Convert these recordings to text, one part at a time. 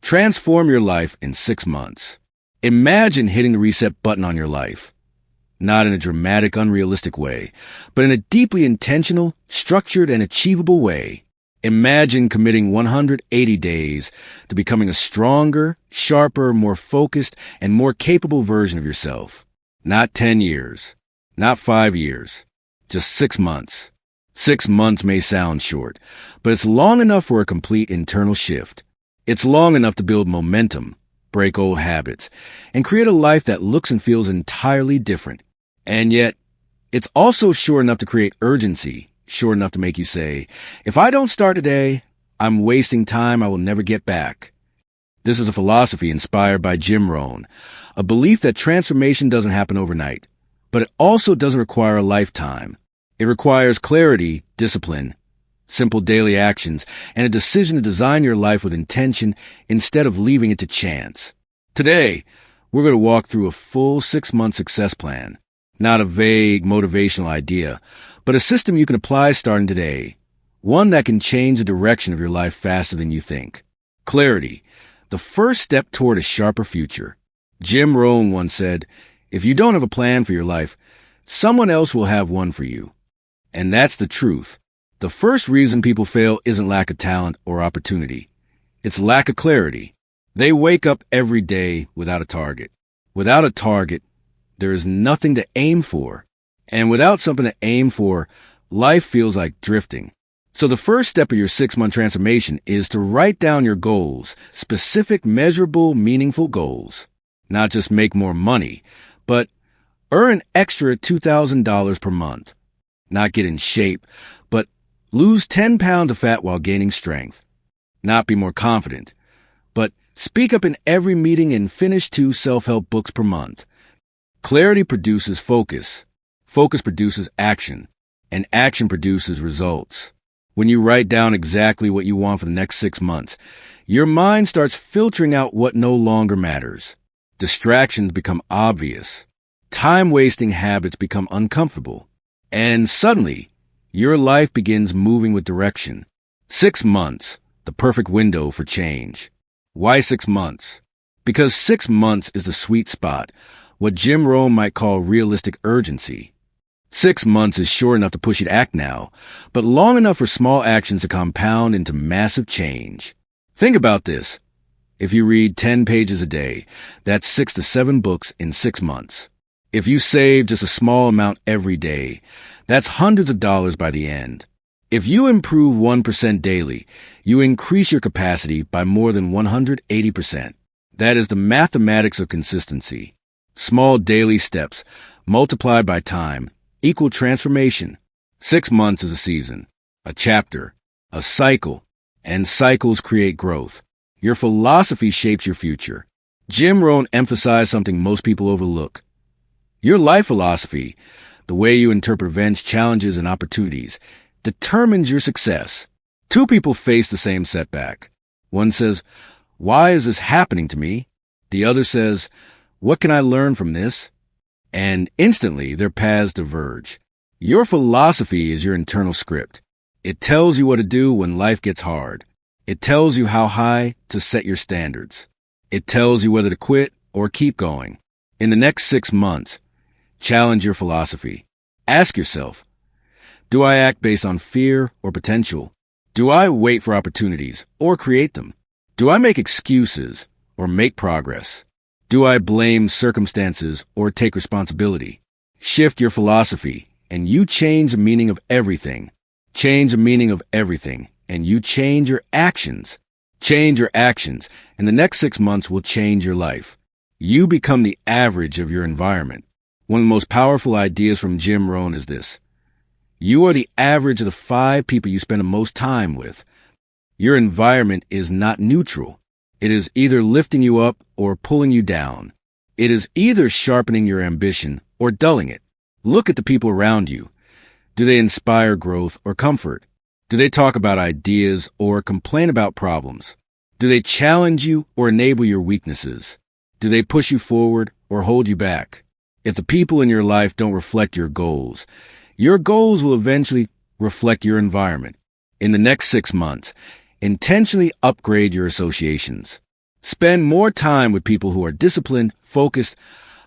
Transform your life in 6 months. Imagine hitting the reset button on your life. Not in a dramatic, unrealistic way, but in a deeply intentional, structured, and achievable way. Imagine committing 180 days to becoming a stronger, sharper, more focused, and more capable version of yourself. Not 10 years, not 5 years, just 6 months. 6 months may sound short, but it's long enough for a complete internal shift. It's long enough to build momentum, break old habits, and create a life that looks and feels entirely different. And yet, it's also short enough to create urgency, short enough to make you say, if I don't start today, I'm wasting time I will never get back. This is a philosophy inspired by Jim Rohn, a belief that transformation doesn't happen overnight, but it also doesn't require a lifetime. It requires clarity, discipline, simple daily actions, and a decision to design your life with intention instead of leaving it to chance. Today, we're going to walk through a full 6-month success plan. Not a vague motivational idea, but a system you can apply starting today. One that can change the direction of your life faster than you think. Clarity, the first step toward a sharper future. Jim Rohn once said, if you don't have a plan for your life, someone else will have one for you. And that's the truth. The first reason people fail isn't lack of talent or opportunity. It's lack of clarity. They wake up every day without a target. Without a target, there is nothing to aim for. And without something to aim for, life feels like drifting. So the first step of your 6-month transformation is to write down your goals, specific, measurable, meaningful goals. Not just make more money, but earn an extra $2,000 per month. Not get in shape, but lose 10 pounds of fat while gaining strength. Not be more confident, but speak up in every meeting and finish 2 self-help books per month. Clarity produces focus. Focus produces action. And action produces results. When you write down exactly what you want for the next 6 months, your mind starts filtering out what no longer matters. Distractions become obvious. Time-wasting habits become uncomfortable. And suddenly, your life begins moving with direction. 6 months, the perfect window for change. Why 6 months? Because 6 months is the sweet spot, what Jim Rohn might call realistic urgency. 6 months is short enough to push you to act now, but long enough for small actions to compound into massive change. Think about this. If you read 10 pages a day, that's 6 to 7 books in 6 months. If you save just a small amount every day, that's hundreds of dollars by the end. If you improve 1% daily, you increase your capacity by more than 180%. That is the mathematics of consistency. Small daily steps, multiplied by time, equal transformation. 6 months is a season, a chapter, a cycle, and cycles create growth. Your philosophy shapes your future. Jim Rohn emphasized something most people overlook. Your life philosophy, the way you interpret events, challenges, and opportunities, determines your success. 2 people face the same setback. One says, "Why is this happening to me?" The other says, "What can I learn from this?" And instantly, their paths diverge. Your philosophy is your internal script. It tells you what to do when life gets hard. It tells you how high to set your standards. It tells you whether to quit or keep going. In the next 6 months, challenge your philosophy. Ask yourself, do I act based on fear or potential? Do I wait for opportunities or create them? Do I make excuses or make progress? Do I blame circumstances or take responsibility? Shift your philosophy, and you change the meaning of everything. Change the meaning of everything, and you change your actions. Change your actions, and the next 6 months will change your life. You become the average of your environment. One of the most powerful ideas from Jim Rohn is this. You are the average of the 5 people you spend the most time with. Your environment is not neutral. It is either lifting you up or pulling you down. It is either sharpening your ambition or dulling it. Look at the people around you. Do they inspire growth or comfort? Do they talk about ideas or complain about problems? Do they challenge you or enable your weaknesses? Do they push you forward or hold you back? If the people in your life don't reflect your goals will eventually reflect your environment. In the next 6 months, intentionally upgrade your associations. Spend more time with people who are disciplined, focused,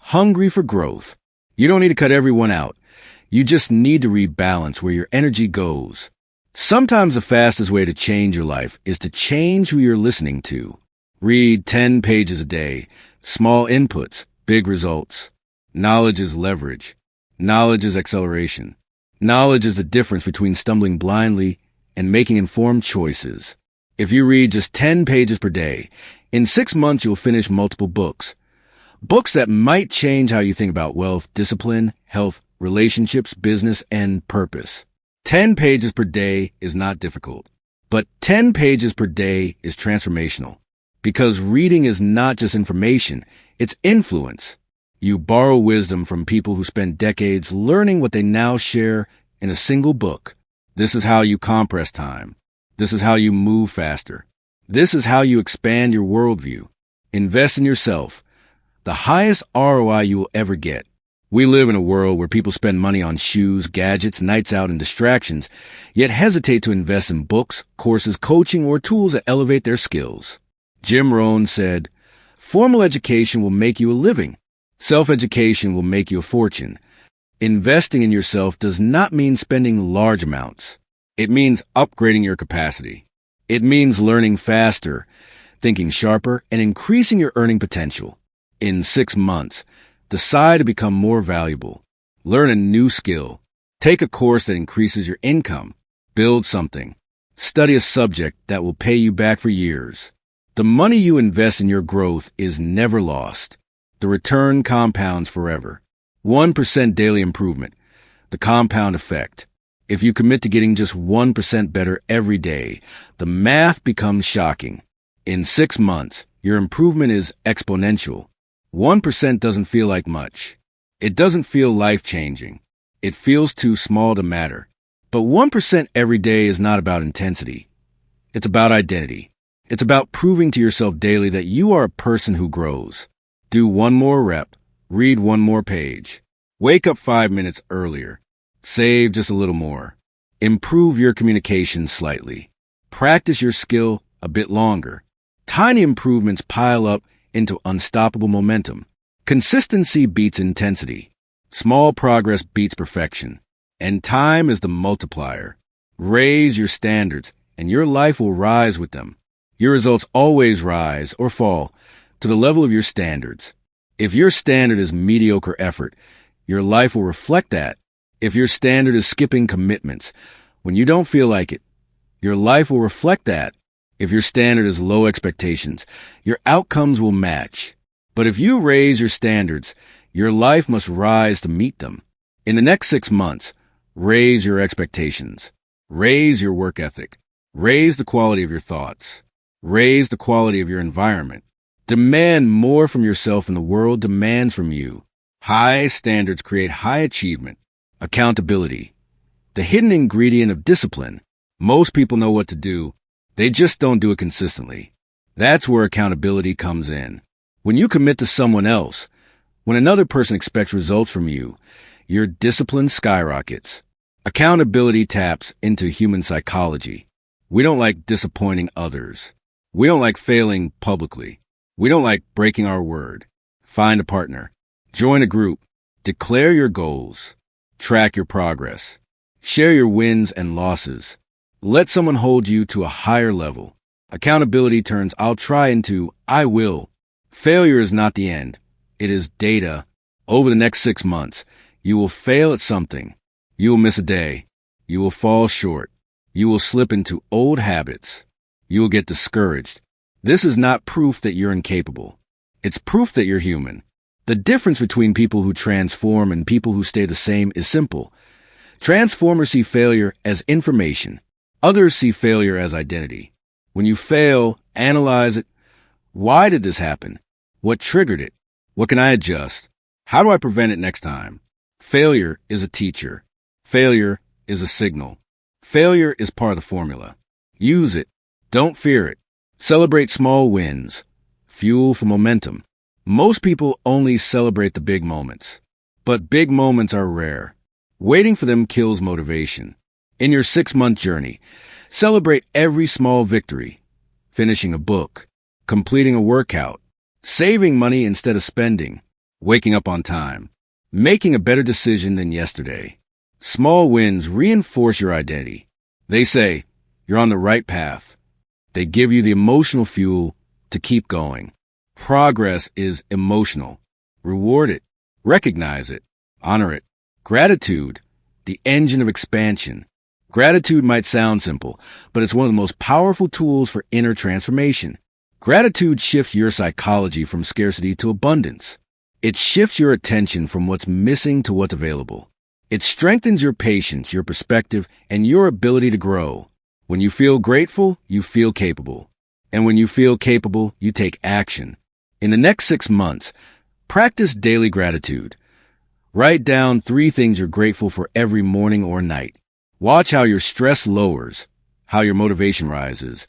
hungry for growth. You don't need to cut everyone out. You just need to rebalance where your energy goes. Sometimes the fastest way to change your life is to change who you're listening to. Read 10 pages a day. Small inputs, big results. Knowledge is leverage. Knowledge is acceleration. Knowledge is the difference between stumbling blindly and making informed choices. If you read just 10 pages per day, in 6 months you'll finish multiple books. Books that might change how you think about wealth, discipline, health, relationships, business, and purpose. 10 pages per day is not difficult, but 10 pages per day is transformational. Because reading is not just information, it's influence. You borrow wisdom from people who spent decades learning what they now share in a single book. This is how you compress time. This is how you move faster. This is how you expand your worldview. Invest in yourself. The highest ROI you will ever get. We live in a world where people spend money on shoes, gadgets, nights out, and distractions, yet hesitate to invest in books, courses, coaching, or tools that elevate their skills. Jim Rohn said, "Formal education will make you a living. Self-education will make you a fortune." Investing in yourself does not mean spending large amounts. It means upgrading your capacity. It means learning faster, thinking sharper, and increasing your earning potential. In 6 months, decide to become more valuable. Learn a new skill. Take a course that increases your income. Build something. Study a subject that will pay you back for years. The money you invest in your growth is never lost. The return compounds forever. 1% daily improvement. The compound effect. If you commit to getting just 1% better every day, the math becomes shocking. In 6 months, your improvement is exponential. 1% doesn't feel like much. It doesn't feel life-changing. It feels too small to matter. But 1% every day is not about intensity. It's about identity. It's about proving to yourself daily that you are a person who grows. Do one more rep. Read one more page. Wake up 5 minutes earlier. Save just a little more. Improve your communication slightly. Practice your skill a bit longer. Tiny improvements pile up into unstoppable momentum. Consistency beats intensity. Small progress beats perfection. And time is the multiplier. Raise your standards, and your life will rise with them. Your results always rise or fall to the level of your standards. If your standard is mediocre effort, your life will reflect that. If your standard is skipping commitments when you don't feel like it, your life will reflect that. If your standard is low expectations, your outcomes will match. But if you raise your standards, your life must rise to meet them. In the next 6 months, raise your expectations. Raise your work ethic. Raise the quality of your thoughts. Raise the quality of your environment. Demand more from yourself and the world demands from you. High standards create high achievement. Accountability. The hidden ingredient of discipline. Most people know what to do. They just don't do it consistently. That's where accountability comes in. When you commit to someone else, when another person expects results from you, your discipline skyrockets. Accountability taps into human psychology. We don't like disappointing others. We don't like failing publicly. We don't like breaking our word. Find a partner. Join a group. Declare your goals. Track your progress. Share your wins and losses. Let someone hold you to a higher level. Accountability turns "I'll try" into "I will." Failure is not the end. It is data. Over the next 6 months, you will fail at something. You will miss a day. You will fall short. You will slip into old habits. You will get discouraged. This is not proof that you're incapable. It's proof that you're human. The difference between people who transform and people who stay the same is simple. Transformers see failure as information. Others see failure as identity. When you fail, analyze it. Why did this happen? What triggered it? What can I adjust? How do I prevent it next time? Failure is a teacher. Failure is a signal. Failure is part of the formula. Use it. Don't fear it. Celebrate small wins. Fuel for momentum. Most people only celebrate the big moments. But big moments are rare. Waiting for them kills motivation. In your 6-month journey, celebrate every small victory. Finishing a book, completing a workout, saving money instead of spending, waking up on time, making a better decision than yesterday. Small wins reinforce your identity. They say, you're on the right path. They give you the emotional fuel to keep going. Progress is emotional. Reward it. Recognize it. Honor it. Gratitude, the engine of expansion. Gratitude might sound simple, but it's one of the most powerful tools for inner transformation. Gratitude shifts your psychology from scarcity to abundance. It shifts your attention from what's missing to what's available. It strengthens your patience, your perspective, and your ability to grow. When you feel grateful, you feel capable. And when you feel capable, you take action. In the next 6 months, practice daily gratitude. Write down 3 things you're grateful for every morning or night. Watch how your stress lowers, how your motivation rises,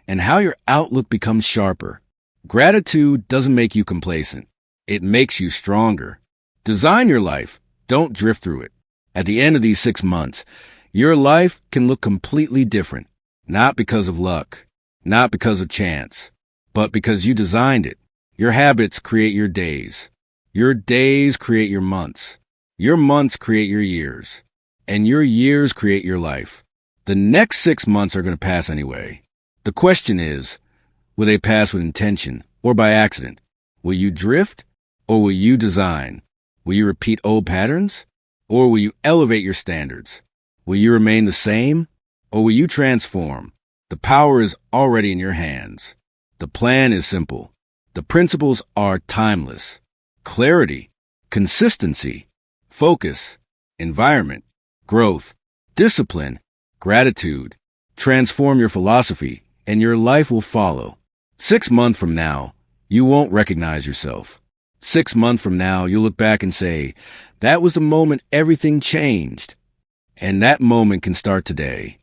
and how your outlook becomes sharper. Gratitude doesn't make you complacent. It makes you stronger. Design your life. Don't drift through it. At the end of these 6 months, your life can look completely different. Not because of luck, not because of chance, but because you designed it. Your habits create your days. Your days create your months. Your months create your years. And your years create your life. The next 6 months are going to pass anyway. The question is, will they pass with intention or by accident? Will you drift or will you design? Will you repeat old patterns or will you elevate your standards? Will you remain the same or will you transform? The power is already in your hands. The plan is simple. The principles are timeless. Clarity, consistency, focus, environment, growth, discipline, gratitude. Transform your philosophy, and your life will follow. 6 months from now, you won't recognize yourself. 6 months from now, you'll look back and say, that was the moment everything changed. And that moment can start today.